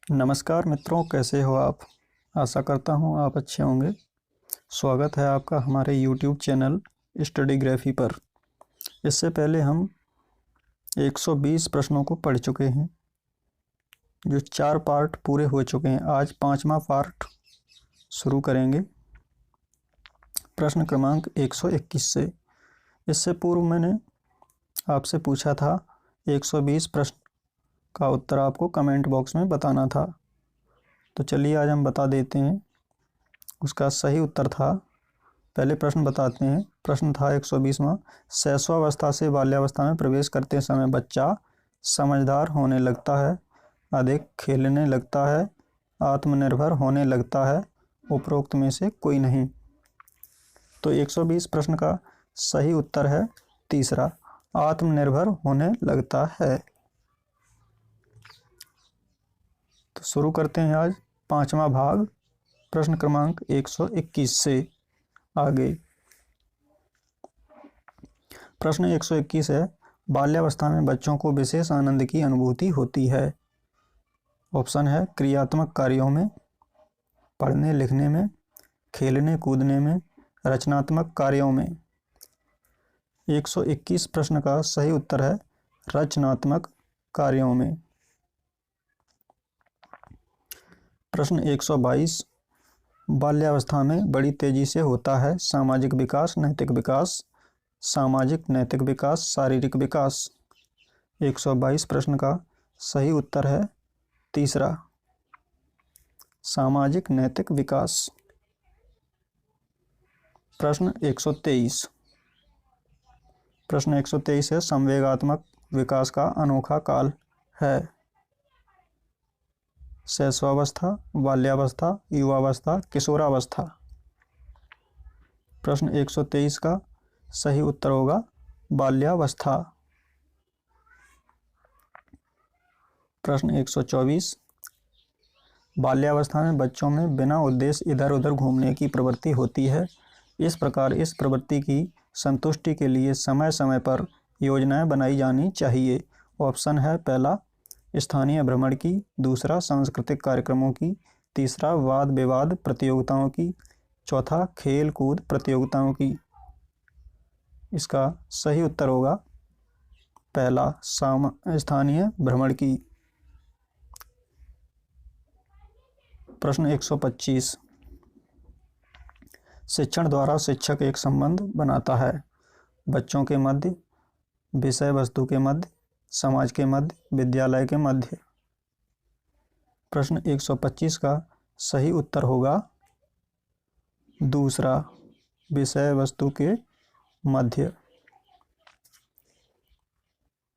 नमस्कार मित्रों, कैसे हो आप। आशा करता हूँ आप अच्छे होंगे। स्वागत है आपका हमारे YouTube चैनल स्टडीग्राफी पर। इससे पहले हम 120 प्रश्नों को पढ़ चुके हैं, जो 4 पार्ट पूरे हो चुके हैं। आज 5वां पार्ट शुरू करेंगे प्रश्न क्रमांक 121 से। इससे पूर्व मैंने आपसे पूछा था 120 प्रश्न का उत्तर आपको कमेंट बॉक्स में बताना था। तो चलिए आज हम बता देते हैं। उसका सही उत्तर था, पहले प्रश्न बताते हैं। प्रश्न था 120वां। शैशवावस्था से बाल्यावस्था में प्रवेश करते समय बच्चा समझदार होने लगता है, अधिक खेलने लगता है, आत्मनिर्भर होने लगता है, उपरोक्त में से कोई नहीं। तो 120 प्रश्न का सही उत्तर है तीसरा, आत्मनिर्भर होने लगता है। तो शुरू करते हैं आज 5वां भाग प्रश्न क्रमांक 121 से आगे। प्रश्न 121 है, बाल्यावस्था में बच्चों को विशेष आनंद की अनुभूति होती है। ऑप्शन है क्रियात्मक कार्यों में, पढ़ने लिखने में, खेलने कूदने में, रचनात्मक कार्यों में। 121 प्रश्न का सही उत्तर है रचनात्मक कार्यों में। प्रश्न 122, बाल्यावस्था में बड़ी तेजी से होता है सामाजिक विकास, नैतिक विकास, सामाजिक नैतिक विकास, शारीरिक विकास। 122 प्रश्न का सही उत्तर है तीसरा, सामाजिक नैतिक विकास। प्रश्न 123, प्रश्न 123 है, संवेगात्मक विकास का अनोखा काल है। शैशवावस्था, बाल्यावस्था, युवावस्था, किशोरावस्था। प्रश्न 123 का सही उत्तर होगा बाल्यावस्था। प्रश्न 124, बाल्यावस्था में बच्चों में बिना उद्देश्य इधर उधर घूमने की प्रवृत्ति होती है। इस प्रकार इस प्रवृत्ति की संतुष्टि के लिए समय समय पर योजनाएं बनाई जानी चाहिए। ऑप्शन है पहला स्थानीय भ्रमण की, दूसरा सांस्कृतिक कार्यक्रमों की, तीसरा वाद विवाद प्रतियोगिताओं की, चौथा खेल कूद प्रतियोगिताओं की। इसका सही उत्तर होगा पहला, स्थानीय भ्रमण की। प्रश्न 125, शिक्षण द्वारा शिक्षक एक संबंध बनाता है। बच्चों के मध्य, विषय वस्तु के मध्य, समाज के मध्य, विद्यालय के मध्य। प्रश्न 125 का सही उत्तर होगा दूसरा, विषय वस्तु के मध्य।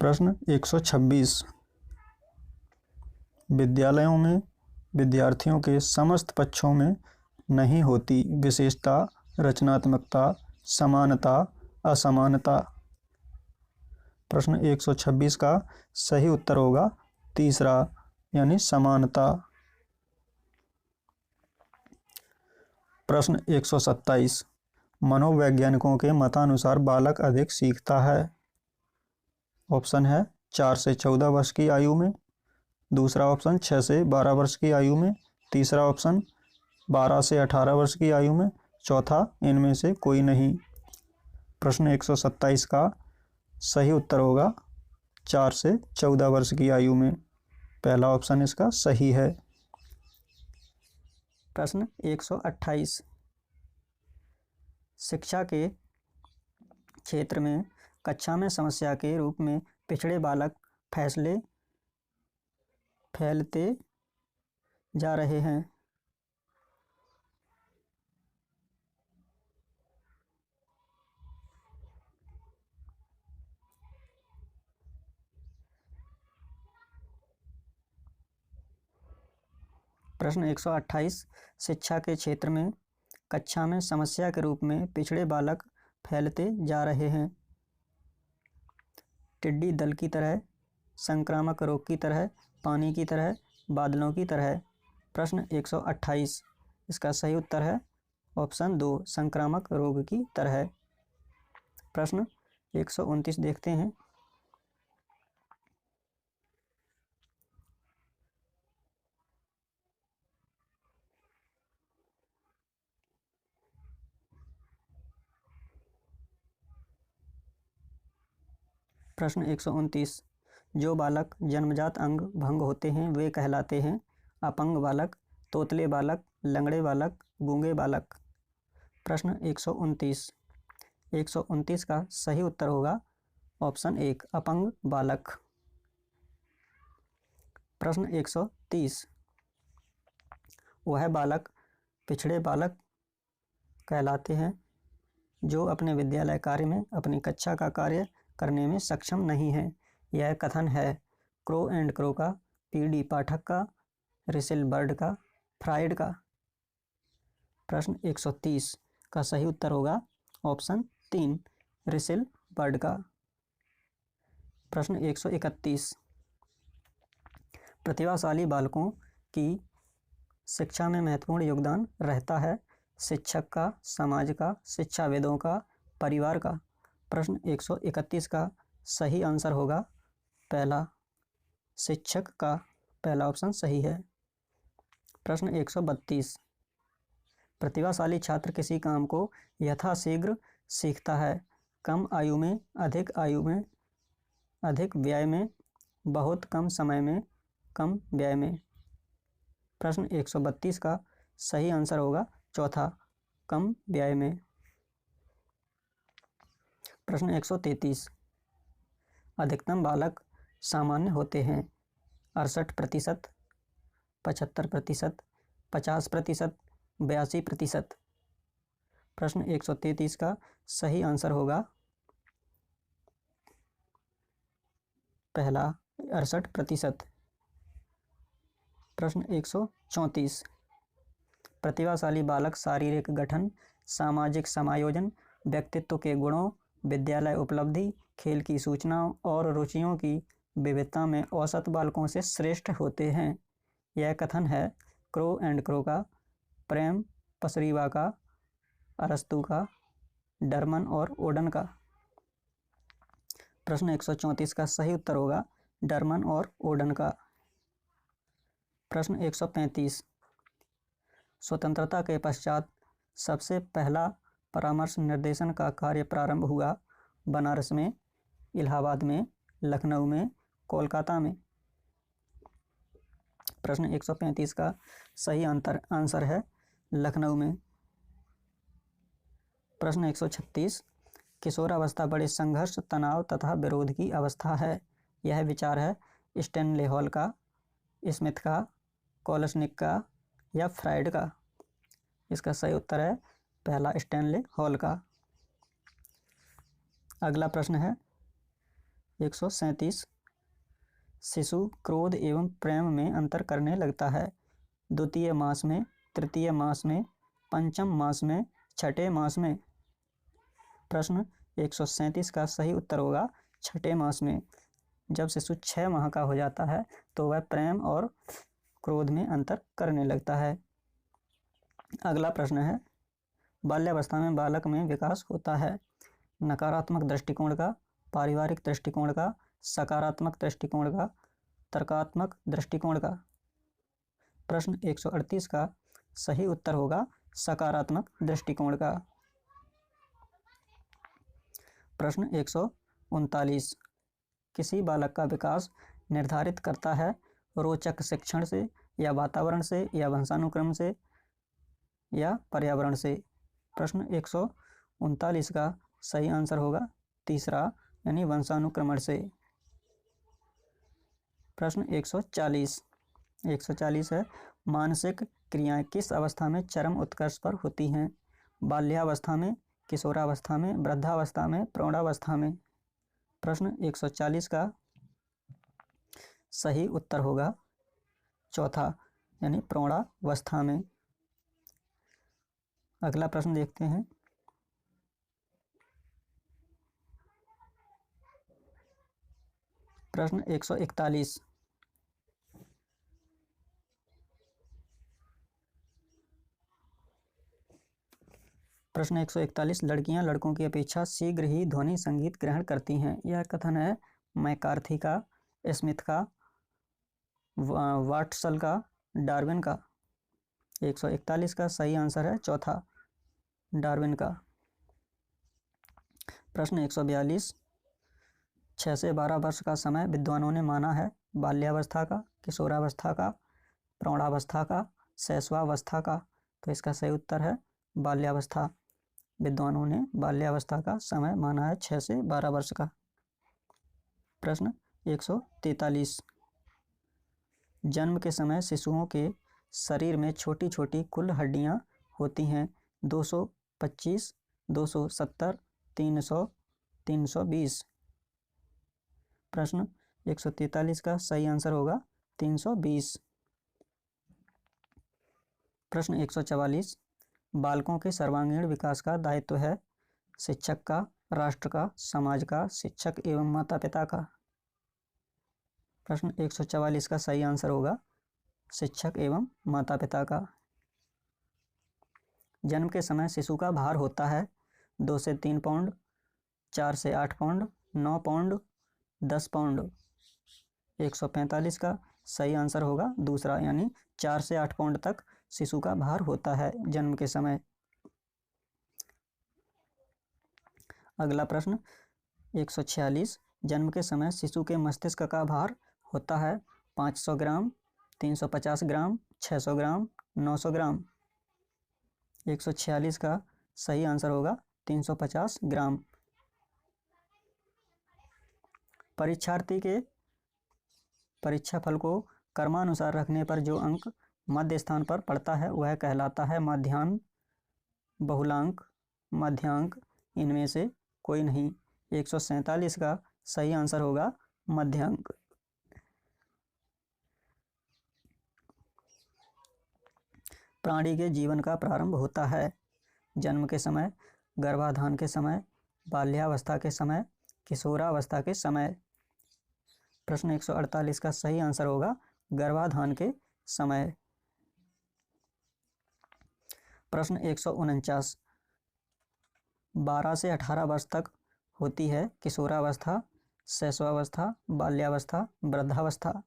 प्रश्न 126, विद्यालयों में विद्यार्थियों के समस्त पक्षों में नहीं होती विशेषता, रचनात्मकता, समानता, असमानता। प्रश्न 126 का सही उत्तर होगा तीसरा, यानी समानता। प्रश्न 127, मनोवैज्ञानिकों के मतानुसार बालक अधिक सीखता है। ऑप्शन है 4 से 14 वर्ष की आयु में, दूसरा ऑप्शन 6 से 12 वर्ष की आयु में, तीसरा ऑप्शन 12 से 18 वर्ष की आयु में, चौथा इनमें से कोई नहीं। प्रश्न 127 का सही उत्तर होगा 4 से 14 वर्ष की आयु में। पहला ऑप्शन इसका सही है। प्रश्न 128, शिक्षा के क्षेत्र में कक्षा में समस्या के रूप में पिछड़े बालक फैलते जा रहे हैं। प्रश्न 128, शिक्षा के क्षेत्र में कक्षा में समस्या के रूप में पिछड़े बालक फैलते जा रहे हैं। टिड्डी दल की तरह, संक्रामक रोग की तरह, पानी की तरह, बादलों की तरह। प्रश्न 128, इसका सही उत्तर है ऑप्शन 2, संक्रामक रोग की तरह। प्रश्न 129 देखते हैं। प्रश्न 129, जो बालक जन्मजात अंग भंग होते हैं वे कहलाते हैं अपंग बालक, तोतले बालक, लंगड़े बालक, गूंगे बालक। प्रश्न 129, 129 का सही उत्तर होगा ऑप्शन 1 अपंग बालक। प्रश्न 130, वह बालक पिछड़े बालक कहलाते हैं जो अपने विद्यालय कार्य में अपनी कक्षा का कार्य करने में सक्षम नहीं है। यह कथन है क्रो एंड क्रो का, पीडी पाठक का, रिसिल बर्ड का, फ्राइड का। प्रश्न 130 का सही उत्तर होगा ऑप्शन 3 रिसिल बर्ड का। प्रश्न 131, प्रतिभाशाली बालकों की शिक्षा में महत्वपूर्ण योगदान रहता है शिक्षक का, समाज का, शिक्षाविदों का, परिवार का। प्रश्न 131 का सही आंसर होगा पहला शिक्षक का, पहला ऑप्शन सही है। प्रश्न 132, प्रतिभाशाली छात्र किसी काम को यथाशीघ्र सीखता है कम आयु में, अधिक व्यय में, बहुत कम समय में, कम व्यय में। प्रश्न 132 का सही आंसर होगा चौथा कम व्यय में। प्रश्न 133, अधिकतम बालक सामान्य होते हैं 68%, 75%, 50%, 82%। प्रश्न 133 का सही आंसर होगा पहला 68%। प्रश्न 134, प्रतिभाशाली बालक शारीरिक गठन, सामाजिक समायोजन, व्यक्तित्व के गुणों, विद्यालय उपलब्धि, खेल की सूचनाओं और रुचियों की विविधता में औसत बालकों से श्रेष्ठ होते हैं। यह कथन है क्रो एंड क्रो का, प्रेम पसरीवा का, अरस्तु का, डरमन और ओडन का। प्रश्न 134 का सही उत्तर होगा डरमन और ओडन का। प्रश्न 135, स्वतंत्रता के पश्चात सबसे पहला परामर्श निर्देशन का कार्य प्रारंभ हुआ बनारस में, इलाहाबाद में, लखनऊ में, कोलकाता में। प्रश्न 135 का सही आंसर है लखनऊ में। प्रश्न 136, किशोरावस्था बड़े संघर्ष, तनाव तथा विरोध की अवस्था है। यह विचार है स्टैनले हॉल का, स्मिथ का, कोलसनिक का या फ्राइड का। इसका सही उत्तर है पहला स्टैनले हॉल का। अगला प्रश्न है 137, शिशु क्रोध एवं प्रेम में अंतर करने लगता है द्वितीय मास में, तृतीय मास में, पंचम मास में, छठे मास में। प्रश्न 137 का सही उत्तर होगा छठे मास में। जब शिशु 6 माह का हो जाता है तो वह प्रेम और क्रोध में अंतर करने लगता है। अगला प्रश्न है बाल्यावस्था में बालक में विकास होता है नकारात्मक दृष्टिकोण का, पारिवारिक दृष्टिकोण का, सकारात्मक दृष्टिकोण का, तर्कात्मक दृष्टिकोण का। प्रश्न 138 का सही उत्तर होगा सकारात्मक दृष्टिकोण का। प्रश्न 139, किसी बालक का विकास निर्धारित करता है रोचक शिक्षण से या वातावरण से या वंशानुक्रम से या पर्यावरण से। प्रश्न 139 का सही आंसर होगा तीसरा यानी वंशानुक्रमण से। प्रश्न 140 है मानसिक क्रियाएं किस अवस्था में चरम उत्कर्ष पर होती हैं बाल्यावस्था में, किशोरावस्था में, वृद्धावस्था में, प्रौढ़ावस्था में। प्रश्न 140 का सही उत्तर होगा चौथा यानी प्रौढ़ावस्था में। अगला प्रश्न देखते हैं प्रश्न 141, प्रश्न 141, लड़कियां लड़कों की अपेक्षा शीघ्र ही ध्वनि संगीत ग्रहण करती हैं। यह कथन है मैकार्थी का, स्मिथ का, वाटसन का, डार्विन का। 141 का सही आंसर है चौथा डार्विन का। प्रश्न 142, 6 से 12 वर्ष का समय विद्वानों ने माना है बाल्यावस्था का, किशोरावस्था का, प्रौढ़ावस्था का, शैशवावस्था का। तो इसका सही उत्तर है बाल्यावस्था। विद्वानों ने बाल्यावस्था का समय माना है 6 से 12 वर्ष का। प्रश्न 143, जन्म के समय शिशुओं के शरीर में छोटी छोटी कुल हड्डियां होती हैं 225, 270, 300, 320। प्रश्न 143 का सही आंसर होगा 320। प्रश्न 144, बालकों के सर्वांगीण विकास का दायित्व है शिक्षक का, राष्ट्र का, समाज का, शिक्षक एवं माता पिता का। प्रश्न 144 का सही आंसर होगा शिक्षक एवं माता पिता का। जन्म के समय शिशु का भार होता है 2 से 3 पाउंड, 4 से 8 पाउंड, 9 पाउंड, 10 पाउंड। 145 का सही आंसर होगा दूसरा, यानी 4 से 8 पाउंड तक शिशु का भार होता है जन्म के समय। अगला प्रश्न 146, जन्म के समय शिशु के मस्तिष्क का भार होता है 500 ग्राम, 350 ग्राम, 600 ग्राम, 900 ग्राम। 146 का सही आंसर होगा 350 ग्राम। परीक्षार्थी के परीक्षा फल को क्रमानुसार रखने पर जो अंक मध्य स्थान पर पड़ता है वह कहलाता है माध्यान्ह, बहुलांक, मध्यांक, इनमें से कोई नहीं। 147 का सही आंसर होगा मध्यांक। प्राणी के जीवन का प्रारंभ होता है जन्म के समय, गर्भाधान के समय, बाल्यावस्था के समय, किशोरावस्था के समय। प्रश्न 148 का सही आंसर होगा गर्भाधान के समय। प्रश्न 149, 12 से 18 वर्ष तक होती है किशोरावस्था, शैशवावस्था, बाल्यावस्था, वृद्धावस्था।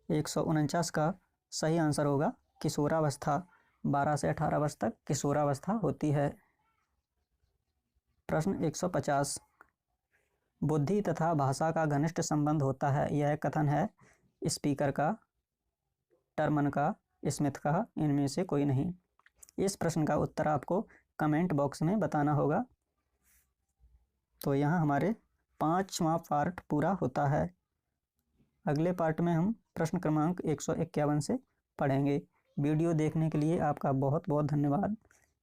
149 का सही आंसर होगा किशोरावस्था। 12 से 18 वर्ष तक किशोरावस्था होती है। प्रश्न 150, बुद्धि तथा भाषा का घनिष्ठ संबंध होता है, यह कथन है स्पीकर का, टर्मन का, स्मिथ का, इनमें से कोई नहीं। इस प्रश्न का उत्तर आपको कमेंट बॉक्स में बताना होगा। तो यहाँ हमारे 5वां पार्ट पूरा होता है। अगले पार्ट में हम प्रश्न क्रमांक 151 से पढ़ेंगे। वीडियो देखने के लिए आपका बहुत बहुत धन्यवाद।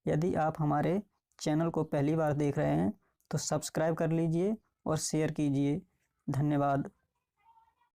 यदि आप हमारे चैनल को पहली बार देख रहे हैं तो सब्सक्राइब कर लीजिए और शेयर कीजिए। धन्यवाद।